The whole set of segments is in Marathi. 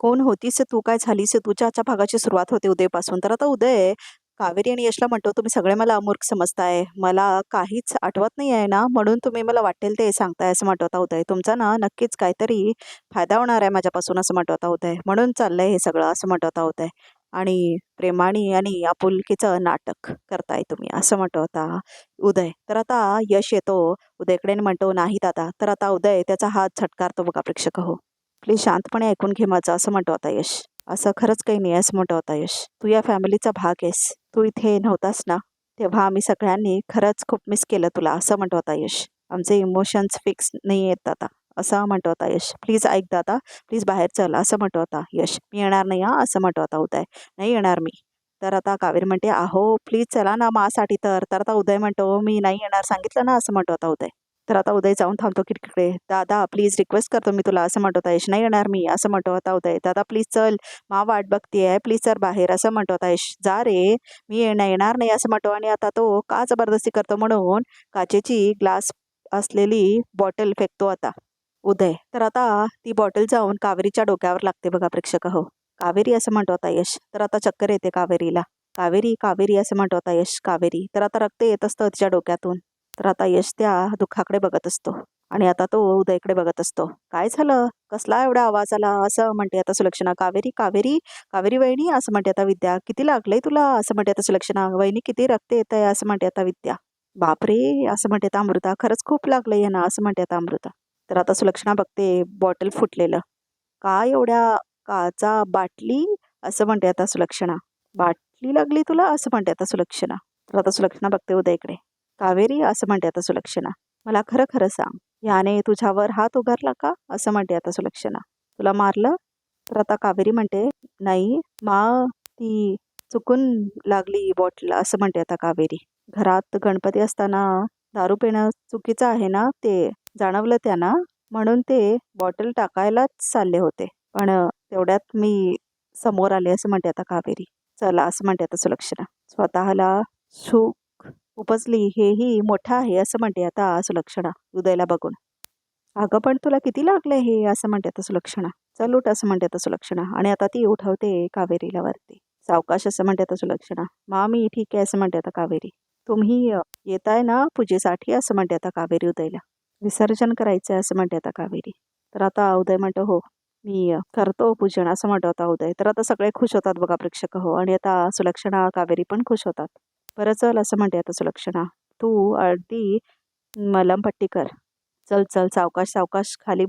कोण होतीस तू? काय झालीस तुझ्या आजच्या भागाची सुरुवात होते उदयपासून. तर आता उदय कावेरी आणि यशला म्हणतो, तुम्ही सगळे मला अमूर्ख समजताय. मला काहीच आठवत नाही आहे ना, म्हणून तुम्ही मला वाटेल ते सांगताय असं म्हणतो आता उदय. तुमचा ना नक्कीच काहीतरी फायदा होणार आहे माझ्यापासून असं म्हणतो आता उदय. म्हणून चाललंय हे सगळं असं म्हणतो आता उदय. आणि प्रेमाने आणि आपुलकीचं नाटक करताय तुम्ही असं म्हणतो आता उदय. तर आता यश येतो उदयकडे आणि म्हणतो, नाही दादा. तर आता उदय त्याचा हात झटकारतो बघा प्रेक्षक हो. प्लीज शांतपणे ऐकून घे माझं असं म्हणतो आता यश. असं खरंच काही नाही असं म्हणतो आता यश. तू या फॅमिलीचा भाग आहेस. तू इथे नव्हतास ना, तेव्हा आम्ही सगळ्यांनी खरंच खूप मिस केलं तुला असं म्हणतो आता यश. आमचे इमोशन्स फिक्स नाही आहेत दादा असं म्हणतो आता यश. प्लीज ऐक दादा, प्लीज बाहेर चल असं म्हणतो आता यश. मी येणार नाही हा असं म्हणतो आता उदय. नाही येणार मी. तर आता कावेरी म्हणते, अहो प्लीज चला ना मासाठी. तर आता उदय म्हणतो, मी नाही येणार सांगितलं ना असं म्हणतो आता उदय. तर आता उदय जाऊन थांबतो खिडकीकडे. दादा प्लीज रिक्वेस्ट करतो मी तुला असं म्हणतो आता यश. नाही येणार मी असं म्हणतो आता उदय. दादा प्लीज चल, मा वाट बघतीये, प्लीज सर बाहेर असं म्हणतो आता यश. जा रे, मी येणार नाही असं म्हणतो. आणि आता तो का जबरदस्ती करतो म्हणून काचेची ग्लास असलेली बॉटल फेकतो आता उदय. तर आता ती बॉटल जाऊन कावेरीच्या डोक्यावर लागते बघा प्रेक्षक हो. कावेरी असं म्हणतो आता यश. तर आता चक्कर येते कावेरीला. कावेरी कावेरी असं म्हणतो आता यश. कावेरी. तर आता रक्त येत असतं तिच्या डोक्यातून. तर आता यश त्या दुःखाकडे बघत असतो आणि आता तो उदयकडे बघत असतो. काय झालं, कसला एवढा आवाज आला असं म्हणते आता सुलक्षणा. कावेरी कावेरी कावेरी वहिनी असं म्हणते आता विद्या. किती लागलंय तुला असं म्हणते आता सुलक्षणा. वहिनी किती रक्त येत आहे असं म्हणते आता विद्या. बापरे असं म्हणते आता अमृता. खरंच खूप लागलंय ना असं म्हणते आता अमृता. तर आता सुलक्षणा बघते बॉटल फुटलेलं. काय एवढ्या काचा बाटली असं म्हणते आता सुलक्षणा. बाटली लागली तुला असं म्हणते आता सुलक्षणा. तर आता सुलक्षणा बघते उदयकडे. कावेरी असं म्हणते आता सुलक्षणा. मला खरं खरं सांग, याने तुझ्यावर हात उगारला का असं म्हणते आता सुलक्षणा. तुला मारलं. तर आता कावेरी म्हणते, नाही मा, ती चुकून लागली बॉटल असं म्हणते आता कावेरी. घरात गणपती असताना दारू पिणं चुकीचं आहे ना, ते जाणवलं त्यांना, म्हणून ते बॉटल टाकायलाच चालले होते. पण तेवढ्यात मी समोर आले असं म्हणते आता कावेरी. चला असं म्हणते आता सुलक्षणा. स्वतःला सुख उपजली हेही मोठं आहे असं म्हणते आता सुलक्षणा उदयला बघून. अगं पण तुला किती लागलंय हे असं म्हणते आता सुलक्षणा. चल उठ असं म्हणते आता सुलक्षणा. आणि आता ती उठवते कावेरीला वरती. सावकाश असं म्हणते आता सुलक्षणा. मा मी ठीक आहे असं म्हणते आता कावेरी. तुम्ही येताय ना पूजेसाठी असं म्हणते आता कावेरी उदयला. विसर्जन करायचंय असं म्हणते आता कावेरी. तर आता उदय म्हणतो, हो मी करतो पूजन असं म्हणतो आता उदय. तर आता सगळे खुश होतात बघा प्रेक्षक हो. आणि आता सुलक्षणा कावेरी पण खुश होतात. बरं चल असं म्हणते आता सुलक्षणा. तू अर्धी मलमपट्टी कर. चल चल सावकाश सावकाश, खाली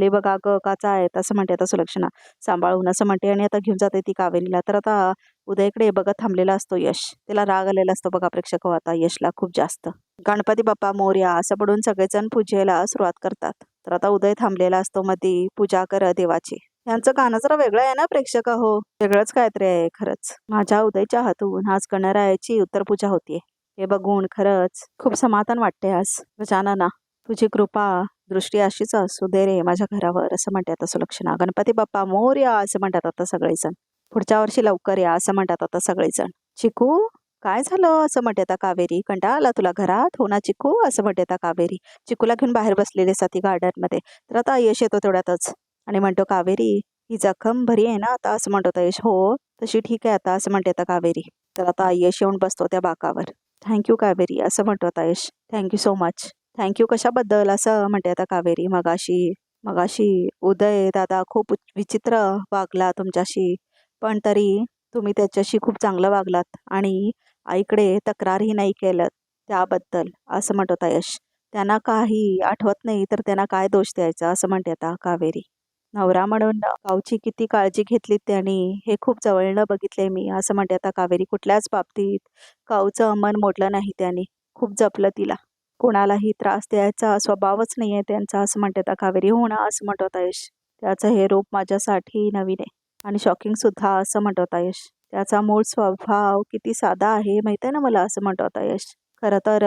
बघ अगं काचा आहेत असं म्हणते आता सुलक्षणा. सांभाळून असं म्हणते. आणि आता घेऊन जाते ती कावेरीला. तर आता उदयकडे बघत थांबलेला असतो यश. त्याला राग आलेला असतो बघा प्रेक्षक हो आता यशला खूप जास्त. गणपती बाप्पा मोरया असं पडून सगळेजण पूजेला सुरुवात करतात. तर आता उदय थांबलेला असतो मध्ये. पूजा कर देवाची. यांचं गाणं जरा वेगळं आहे ना प्रेक्षक हो. वेगळंच काहीतरी आहे खरंच. माझ्या उदयच्या हातून आज गणरायाची उत्तर पूजा होतीये. हे बघून खरंच खूप समाधान वाटते आज. गजानना तुझी कृपा दृष्टी अशीच असू दे रे माझ्या घरावर असं म्हणतात आता सुलक्षणा. गणपती बाप्पा मोरया असं म्हणतात आता सगळेजण. पुढच्या वर्षी लवकर या असं म्हणतात आता सगळेजण. चिकू काय झालं असं म्हणते आता कावेरी. कंटाळा आला तुला घरात हो ना चिकू असं म्हणते आता कावेरी. चिकूला घेऊन बाहेर बसलेले असतात ती गार्डन मध्ये. तर आता यश येतो तेवढ्यातच आणि म्हणतो, कावेरी ही जखम बरी आहे ना आता असं म्हणतो यश. हो तशी ठीक आहे आता असं म्हणते आता कावेरी. तर आता यश येऊन बसतो त्या बाकावर. थँक्यू कावेरी असं म्हणतो आता Yash. Thank you so much. Thank you कशाबद्दल असं म्हणते आता कावेरी. मगाशी मगाशी उदय दादा खूप विचित्र वागला तुमच्याशी, पण तरी तुम्ही त्याच्याशी खूप चांगलं वागलात आणि आईकडे तक्रारही नाही केलं त्याबद्दल असं म्हणत होता यश. त्यांना काही आठवत नाही तर त्यांना काय दोष द्यायचा असं म्हणते आता कावेरी. नवरा म्हणून काऊची किती काळजी घेतली त्यांनी हे खूप जवळनं बघितले मी असं म्हणते आता कावेरी. कुठल्याच बाबतीत काऊचं मन मोडलं नाही त्यांनी. खूप जपलं तिला. कोणालाही त्रास द्यायचा स्वभावच नाही आहे त्यांचा असं म्हणते आता कावेरी. हो ना असं म्हणत होता यश. त्याचं हे रूप माझ्यासाठी नवीन आहे आणि शॉकिंग सुद्धा असं म्हणत होता यश. त्याचा मूळ स्वभाव किती साधा आहे माहिती आहे ना मला असं म्हणत होता यश. खरं तर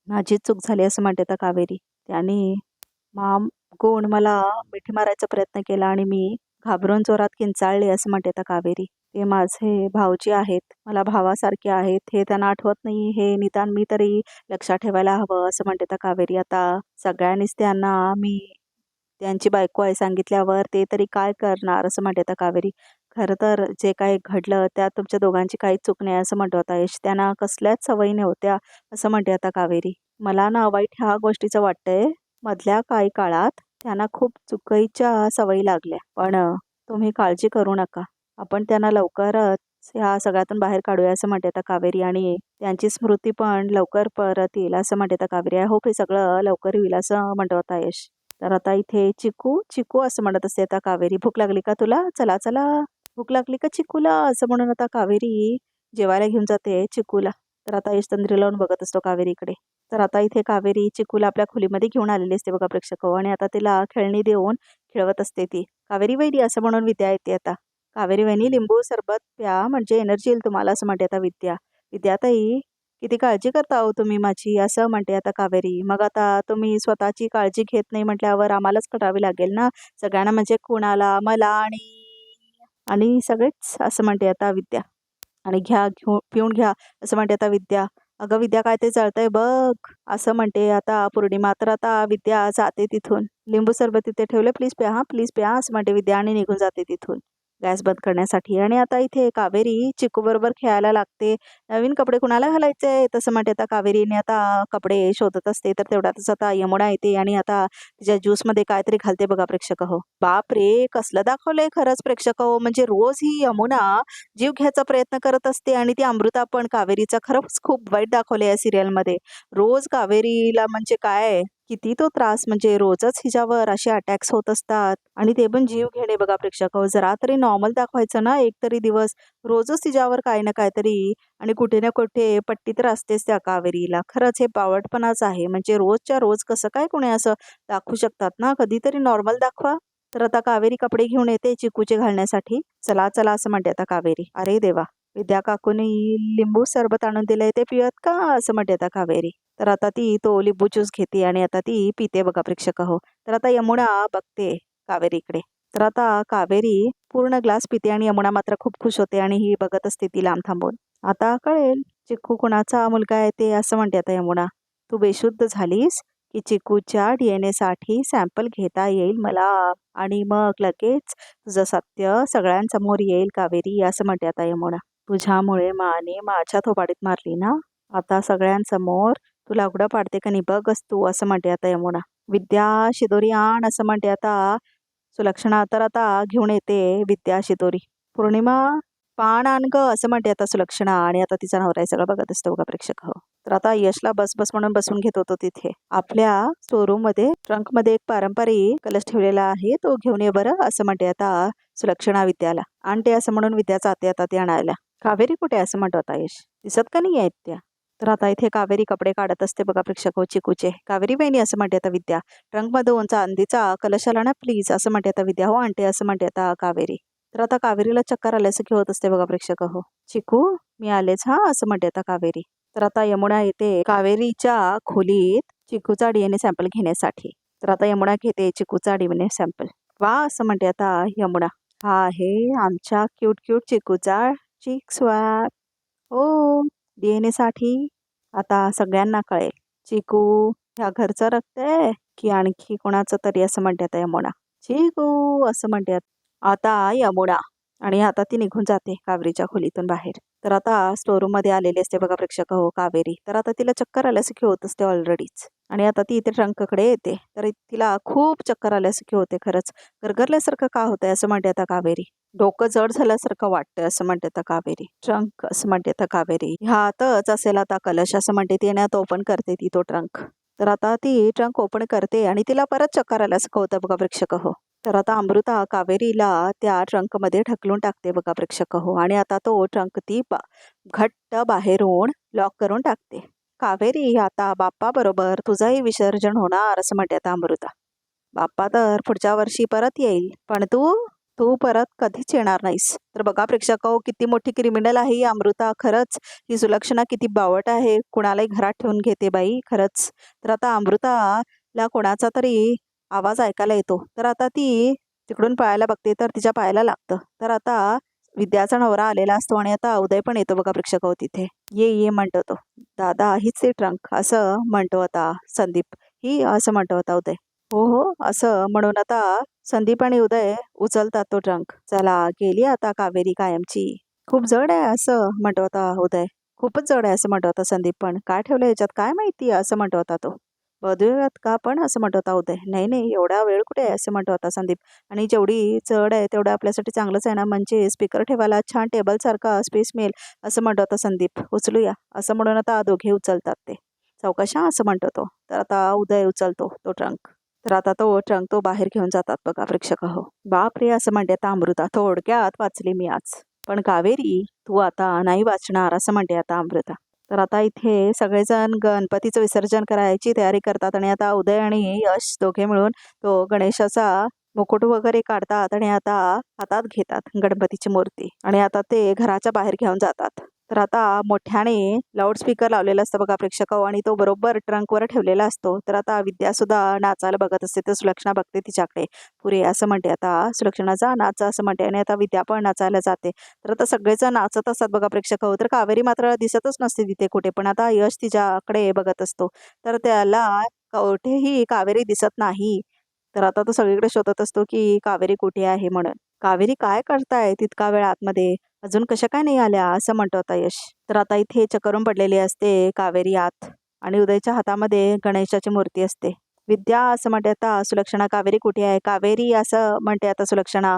माझीच चूक झाली असं म्हणते आता कावेरी. त्यांनी गुण मला मिठी मारायचा प्रयत्न केला आणि मी घाबरून जोरात किंचाळले असं म्हणते आता कावेरी. ते माझे भाऊजी आहेत, मला भावासारखे आहेत, हे त्यांना आठवत नाही हे निदान मी तरी लक्षात ठेवायला हवं असं म्हणते आता कावेरी. आता सगळ्यांनीच त्यांना मी त्यांची बायको आहे सांगितल्यावर ते तरी काय करणार असं म्हणते आता कावेरी. खरं तर जे काही घडलं त्यात तुमच्या दोघांची काहीच चूक नाही असं म्हणतो आता यश. त्यांना कसल्याच सवयी नव्हत्या असं म्हणते आता कावेरी. मला ना वाईट ह्या गोष्टीचं वाटतंय, मधल्या काही काळात त्यांना खूप चुकीच्या सवयी लागल्या. पण तुम्ही काळजी करू नका, आपण त्यांना लवकरच ह्या सगळ्यातून बाहेर काढूया असं म्हणते आता कावेरी. आणि त्यांची स्मृती पण लवकर परत येईल असं म्हणते आता कावेरी. आय होप हे सगळं लवकर होईल असं म्हणतो आता यश. तर आता इथे चिकू चिकू असं म्हणत असते आता कावेरी. भूक लागली का तुला? चला चला, भूक लागली का चिकूला असं म्हणून आता कावेरी जेवायला घेऊन जाते चिकूला. तर आता यश तंद्री लावून बघत असतो कावेरीकडे. तर आता इथे कावेरी चिकूला आपल्या खोलीमध्ये घेऊन आलेली असते बघा प्रेक्षक. आणि आता तिला खेळणी देऊन खेळवत असते ती. कावेरी वहिनी असं म्हणून विद्या येते आता. कावेरी वहिनी लिंबू सरबत प्या म्हणजे एनर्जी येईल तुम्हाला असं म्हणते आता विद्या. विद्याताई किती काळजी करता हो तुम्ही माझी असं म्हणते आता कावेरी. मग आता तुम्ही स्वतःची काळजी घेत नाही म्हटल्यावर आम्हालाच करावी लागेल ना सगळ्यांना, म्हणजे कुणाला, मला आणि आणि सगळेच असं म्हणते आता विद्या. आणि घ्या पिऊन घ्या असं म्हणते आता विद्या. अगं विद्या काय ते जळतंय बघ असं म्हणते आता पौर्णिमा. तर आता विद्या जाते तिथून. लिंबू सरबत तिथे ठेवले, प्लीज प्या, हा प्लीज प्या असं म्हणते विद्या आणि निघून जाते तिथून गॅस बंद करण्यासाठी. आणि आता इथे कावेरी चिकू बरोबर खेळायला लागते. नवीन कपडे कुणाला घालायचे तसं म्हणते आता कावेरीने आता कपडे शोधत असते. तर तेवढ्यातच आता यमुना येते आणि आता तिच्या ज्यूसमध्ये काहीतरी घालते बघा प्रेक्षक हो. बाप रे, कसलं दाखवलंय खरंच प्रेक्षक हो. म्हणजे रोज ही यमुना जीव घ्यायचा प्रयत्न करत असते आणि ती अमृता पण कावेरीचा खरंच खूप वाईट दाखवले या सिरियलमध्ये. रोज कावेरीला म्हणजे काय किती तो त्रास, म्हणजे रोजच हिच्यावर असे अटॅक्स होत असतात आणि ते पण जीव घेणे बघा प्रेक्षक हो. जरा तरी नॉर्मल दाखवायचं ना एक तरी दिवस. रोजच तिच्यावर काही ना काहीतरी आणि कुठे ना कुठे पट्टी तर असतेच त्या कावेरीला. खरंच हे बावटपणाच आहे. म्हणजे रोजच्या रोज कसं काय कोणी असं दाखवू शकतात ना, कधीतरी नॉर्मल दाखवा. तर आता कावेरी कपडे घेऊन येते चिकूचे घालण्यासाठी. चला चला असं म्हणते आता कावेरी. अरे देवा, विद्या काकूनी लिंबू सरबत आणून दिलंय ते पियत का असं म्हणते आता कावेरी. तर आता ती तो लिंबू ज्यूस घेते आणि आता ती पिते बघा प्रेक्षक हो. तर आता यमुना बघते कावेरीकडे. तर आता कावेरी पूर्ण ग्लास पिते आणि यमुना मात्र खूप खुश होते आणि ही बघत असते ती लांब थांबून. आता कळेल चिकू कोणाचा मुलगा आहे ते असं म्हणते आता यमुना. तू बेशुद्ध झालीस की चिकूच्या DNA साठी सॅम्पल घेता येईल मला, आणि मग लगेच तुझं सत्य सगळ्यांसमोर येईल कावेरी असं म्हणते आता यमुना. तुझ्यामुळे माने माझ्या थोबाडीत मारली ना, आता सगळ्यांसमोर तुला उघडं पाडते का नाही बघच तू असं म्हणते आता यमुना. विद्या शिदोरी आण असं म्हणते आता सुलक्षणा. तर आता घेऊन येते विद्या शिदोरी. पौर्णिमा पान आण ग असं म्हणते आता सुलक्षणा. आणि आता तिचा नवरा सगळं बघत असतो बघा प्रेक्षक हो. तर आता यशला बस बस म्हणून बसून घेत होतो तिथे. आपल्या स्टोरूम मध्ये ट्रंक मध्ये एक पारंपरिक कलश ठेवलेला आहे, तो घेऊन ये बरं असं म्हणते आता सुलक्षणा विद्याला. आणते असं म्हणून विद्या जाते आता ती आणायला. कावेरी कुठे असं म्हणतो आता यश. दिसत का नाही आहेत त्या. तर आता इथे कावेरी कपडे काढत असते बघा प्रेक्षक हो चिकूचे. कावेरी बहिणी असं म्हणते आता विद्या. ट्रंक मध्ये चांदीचा कलश आला ना प्लीज असं म्हणते आता विद्या. हो आणते असं म्हणते आता कावेरी. तर आता कावेरीला चक्कर आल्याचं की होत असते बघा प्रेक्षक हो. चिकू मी आलेच हा असं म्हणते आता कावेरी. तर आता यमुना येते कावेरीच्या खोलीत चिकूचा DNA सॅम्पल घेण्यासाठी. तर आता यमुना घेते चिकूचा DNA सॅम्पल. वा असं म्हणते आता यमुना. हा आहे आमच्या क्यूट क्यूट चिकूचा चिक स्वॅब. हो, DNA साठी आता सगळ्यांना कळेल चिकू ह्या घरचं रक्त आहे की आणखी कोणाचं तरी असं म्हणते आता यमुना. चिकू असं म्हणते आता यमुना. आणि आता ती निघून जाते कावेरीच्या खोलीतून बाहेर. तर आता स्टोरूम मध्ये आलेली असते बघा प्रेक्षक हो कावेरी. तर आता तिला चक्कर आल्यासारखी होत असते ऑलरेडीच. आणि आता ती इथे ट्रंककडे येते. तर तिला खूप चक्कर आल्यासारखी होते. खरंच गरगरल्यासारखं का होतंय असं म्हणते आता कावेरी. डोकं जड झाल्यासारखं वाटतंय असं म्हणते आता कावेरी. ट्रंक असं म्हणते आता कावेरी. ह्यातच असेल आता कलश असं म्हणते ती आणि आता ओपन करते ती तो ट्रंक. तर आता ती ट्रंक ओपन करते आणि तिला परत चक्कर आल्यासारखं होतं बघा प्रेक्षक हो. तर आता अमृता कावेरीला त्या ट्रंकमध्ये ढकलून टाकते बघा प्रेक्षक हो. आणि आता तो ट्रंक ती घट्ट बाहेरून लॉक करून टाकते. कावेरी आता बाप्पा बरोबर तुझंही विसर्जन होणार असं म्हणते आता अमृता. बाप्पा तर पुढच्या वर्षी परत येईल, पण तू तू परत कधीच येणार नाहीस. तर बघा प्रेक्षक हो किती मोठी क्रिमिनल आहे ही अमृता. खरंच ही सुलक्षणा किती बावट आहे, कुणालाही घरात ठेवून घेते बाई खरंच. तर आता अमृताला कोणाचा तरी आवाज ऐकायला येतो. तर आता ती तिकडून पळायला बघते तर तिच्या पायाला लागतं. तर आता विद्याचा नवरा आलेला असतो आणि आता उदय पण येतो बघा प्रेक्षक हो तिथे. ये ये म्हणतो तो. दादा हीच ते ट्रंक असं म्हणतो आता संदीप. ही असं म्हणतो आता उदय. हो, हो. असं म्हणून आता संदीप आणि उदय उचलतात तो ट्रंक. चला गेली आता कावेरी कायमची. खूप जड आहे असं म्हणतो होता उदय. खूपच जड आहे असं म्हणतो होता संदीप पण. काय ठेवलं ह्याच्यात काय माहिती असं म्हणतो होता तो. बघूयात का पण असं म्हणतो होता उदय. नाही, नाही एवढा वेळ कुठे आहे असं म्हणतो होता संदीप. आणि जेवढी जड आहे तेवढं आपल्यासाठी चांगलंच आहे ना म्हणजे स्पीकर ठेवायला छान टेबलसारखा स्पेस मिळेल असं म्हणतो होता संदीप. उचलूया असं म्हणून आता दोघे उचलतात ते. सावकाश असं म्हणतो तो. तर आता उदय उचलतो तो ट्रंक. तर आता तो ट्रंक तो बाहेर घेऊन जातात बघा प्रेक्षक हो. बापरे असं म्हणते आता अमृता थोडक्यात वाचली मी आज. पण कावेरी तू आता नाही वाचणार असं म्हणते आता अमृता. तर आता इथे सगळेजण गणपतीचं विसर्जन करायची तयारी करतात आणि आता उदय आणि यश दोघे मिळून तो गणेशाचा मुकुट वगैरे काढतात आणि आता हातात घेतात गणपतीची मूर्ती आणि आता ते घराच्या बाहेर घेऊन जातात. तर आता मोठ्याने लाऊडस्पीकर लावलेला असतं बघा प्रेक्षक आणि तो बरोबर ट्रंकवर ठेवलेला असतो. तर आता विद्या सुद्धा नाचायला बघत असते तर सुलक्षणा बघते तिच्याकडे. पुरे असं म्हणते आता सुलक्षणाचा नाचा असं म्हणते आणि आता विद्या पण नाचायला जाते. तर आता सगळेजण नाचत असतात बघा प्रेक्षक तर कावेरी मात्र दिसतच नसते तिथे कुठे पण आता यश तिच्याकडे बघत असतो. तर त्याला कुठेही कावेरी दिसत नाही. तर आता तो सगळीकडे शोधत असतो की कावेरी कुठे आहे म्हणून. कावेरी काय करताय तितका वेळ आतमध्ये? अजून कशा काय नाही आल्या असं म्हणतो आता यश. तर आता इथे चक्करून पडलेली असते कावेरी आत आणि उदयच्या हातामध्ये गणेशाची मूर्ती असते. विद्या असं म्हणते आता सुलक्षणा कावेरी कुठे आहे? कावेरी असं म्हणते आता सुलक्षणा.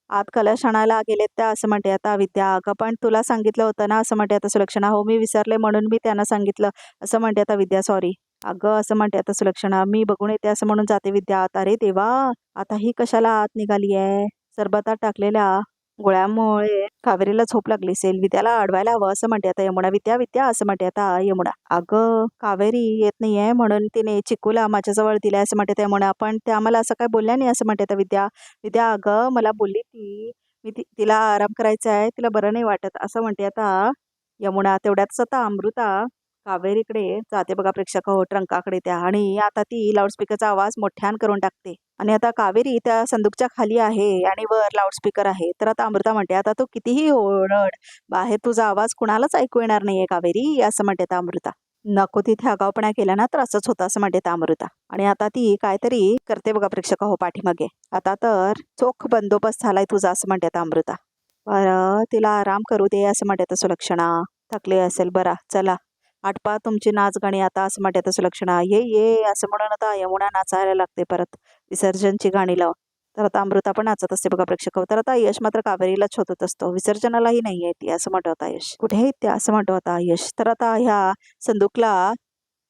आत कलश आणायला गेलेत त्या असं म्हणते आता विद्या. अगं पण तुला सांगितलं होतं ना असं म्हणते आता सुलक्षणा. हो मी विसरले म्हणून मी त्यांना सांगितलं असं म्हणते आता विद्या सॉरी. अगं असं म्हणते आता सुलक्षणा. मी बघून येते असं म्हणून जाते विद्या आत. अरे देवा आता ही कशाला आत निघाली आहे? सरबतात टाकलेल्या गोळ्यामुळे कावेरीला झोप लागली असेल. विद्याला अडवायला हवं असं म्हणते आता यमुना. विद्या विद्या असं म्हणते आता यमुना. अगं कावेरी येत नाहीये म्हणून तिने चिकूला माझ्याजवळ दिलाय असं म्हणते आता यमुना. पण त्या मला असं काय बोलल्या नाही असं म्हणते आता विद्या. विद्या अगं मला बोलली ती मी तिला आराम करायचा आहे तिला बरं नाही वाटत असं म्हणते आता यमुना. तेवढ्यातच आता अमृता कावेरीकडे जाते बघा प्रेक्षक हो ट्रंकाकडे त्या आणि आता ती लाऊडस्पीकरचा आवाज मोठ्यान करून टाकते. आणि आता कावेरी त्या संदूकच्या खाली आहे आणि वर लाऊडस्पीकर आहे. तर आता अमृता म्हणते आता तू कितीही ओरड बाहेर तुझा आवाज कुणालाच ऐकू येणार नाहीये कावेरी असं म्हणते आता अमृता. नको तिथे आगाऊपणा केला ना तर असंच होतं असं म्हणते आता अमृता. आणि आता ती काहीतरी करते बघा प्रेक्षक हो पाठीमागे. आता तर चोख बंदोबस्त झालाय तुझा असं म्हणते आता अमृता. बरं तिला आराम करू दे असं म्हणते आता सुलक्षणा. थकले असेल बरा चला आटपा तुमची नाच गाणी आता असं म्हणते आता सुलक्षणा. ये ये असं म्हणून आता यमुना नाचायला लागते परत विसर्जनची गाणी लाव. तर आता अमृता पण नाचत असते बघा प्रेक्षक तर आता यश मात्र कावेरीला शोधत असतो. विसर्जनालाही नाही आहे ती असं म्हणतो होता यश. कुठे आहेत त्या असं म्हणतो होता यश. तर आता ह्या संदूकला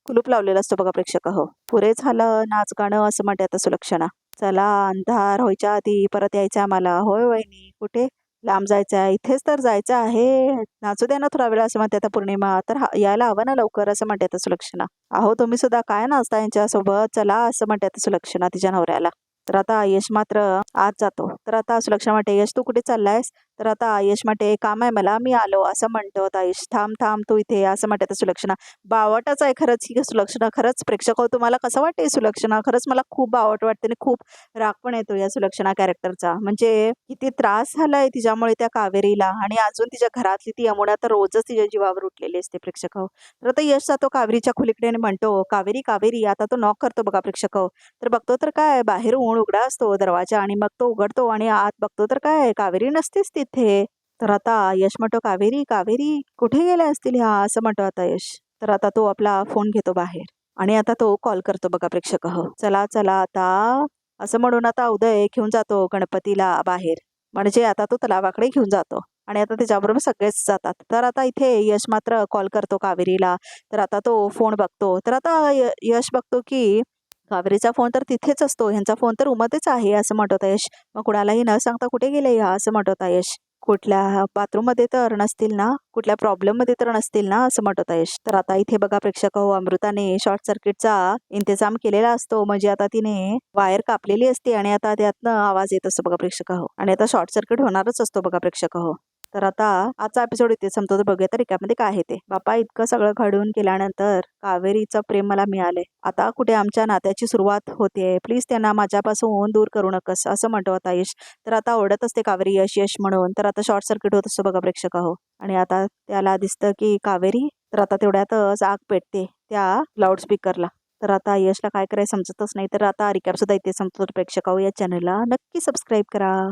कुलूप लावलेला असतो बघा प्रेक्षक हो. पुरे झालं नाच गाणं असं म्हणते आता सुलक्षणा. चला अंधार व्हायच्या आधी परत यायचं आम्हाला. होय वहिनी कुठे लांब जायचं आहे? इथेच तर जायचं आहे. नाचू द्या ना थोडा वेळ असं म्हणते आता पौर्णिमा. तर यायला हवं ना लवकर असं म्हणते आता सुलक्षणा. अहो तुम्ही सुद्धा काय नाचता यांच्यासोबत चला असं म्हणते आता सुलक्षणा तिच्या नवऱ्याला. तर आता यश मात्र आत जातो. तर आता सुलक्षणा म्हणते यश तू कुठे चाललायस? तर आता यश म्हणते काम आहे मला मी आलो असं म्हणतो आता यश. थांब थांब तू इथे असं म्हणते आता सुलक्षणा. बावटच आहे खरंच ही सुलक्षणा. खरंच प्रेक्षक हो तुम्हाला कसं वाटते सुलक्षणा? खरंच मला खूप बावट वाटते आणि खूप राग पण येतो या सुलक्षणा कॅरेक्टरचा. म्हणजे किती त्रास झालाय तिच्यामुळे त्या कावेरीला आणि अजून तिच्या घरातली ती यमुना तर रोजच तिच्या जीवावर उठलेली असते प्रेक्षक हो. तर आता यश जातो कावेरीच्या खोलीकडे आणि म्हणतो कावेरी कावेरी आता तो नॉक करतो बघा प्रेक्षक हो. तर बघतो तर काय बाहेर ऊन उघडा असतो दरवाजा आणि मग तो उघडतो आणि आत बघतो तर काय कावेरी नसतेच तिथे. तर आता यश म्हणतो कावेरी कावेरी कुठे गेल्या असतील ह्या असं म्हणतो आता यश. तर आता तो आपला फोन घेतो बाहेर आणि आता तो कॉल करतो बघा प्रेक्षक हो. चला चला आता असं म्हणून आता उदय घेऊन जातो गणपतीला बाहेर. म्हणजे आता तो तलावाकडे घेऊन जातो आणि आता त्याच्याबरोबर सगळेच जातात. तर आता इथे यश मात्र कॉल करतो कावेरीला. तर आता तो फोन बघतो. तर आता यश बघतो की कावेरीचा फोन तर तिथेच असतो. ह्यांचा फोन तर रूममध्येच आहे असं म्हणत होता यश. मग कुणालाही न सांगता कुठे गेले ह्या असं म्हणत होता यश. कुठल्या बाथरूममध्ये तर नसतील ना? कुठल्या प्रॉब्लेममध्ये तर नसतील ना? असं म्हणत होता यश. तर आता इथे बघा प्रेक्षक हो अमृताने शॉर्ट सर्किटचा इंतजाम केलेला असतो. म्हणजे आता तिने वायर कापलेली असते आणि आता त्यातनं आवाज येत असतो बघा प्रेक्षक हो. आणि आता शॉर्ट सर्किट होणारच असतो बघा प्रेक्षक हो. तर आता आजचा एपिसोड इथे संपतो. तर बघूया तर रिकॅपमध्ये काय आहे ते. बापा इतकं सगळं घडून केल्यानंतर कावेरीचं प्रेम मला मिळालंय. आता कुठे आमच्या नात्याची सुरुवात होते. प्लीज त्यांना माझ्यापासून दूर करू नकस असं म्हणतो आता यश. तर आता ओरडत असते कावेरी यश यश म्हणून. तर आता शॉर्ट सर्किट होत असतो बघा प्रेक्षक हो. आणि आता त्याला दिसतं की कावेरी तर आता तेवढ्यातच आग पेटते त्या लाऊडस्पीकरला. तर आता यशला काय करायचं समजतच नाही. तर आता रिकॅपसुद्धा इथे संपतो. प्रेक्षक या चॅनलला नक्की सबस्क्राईब करा.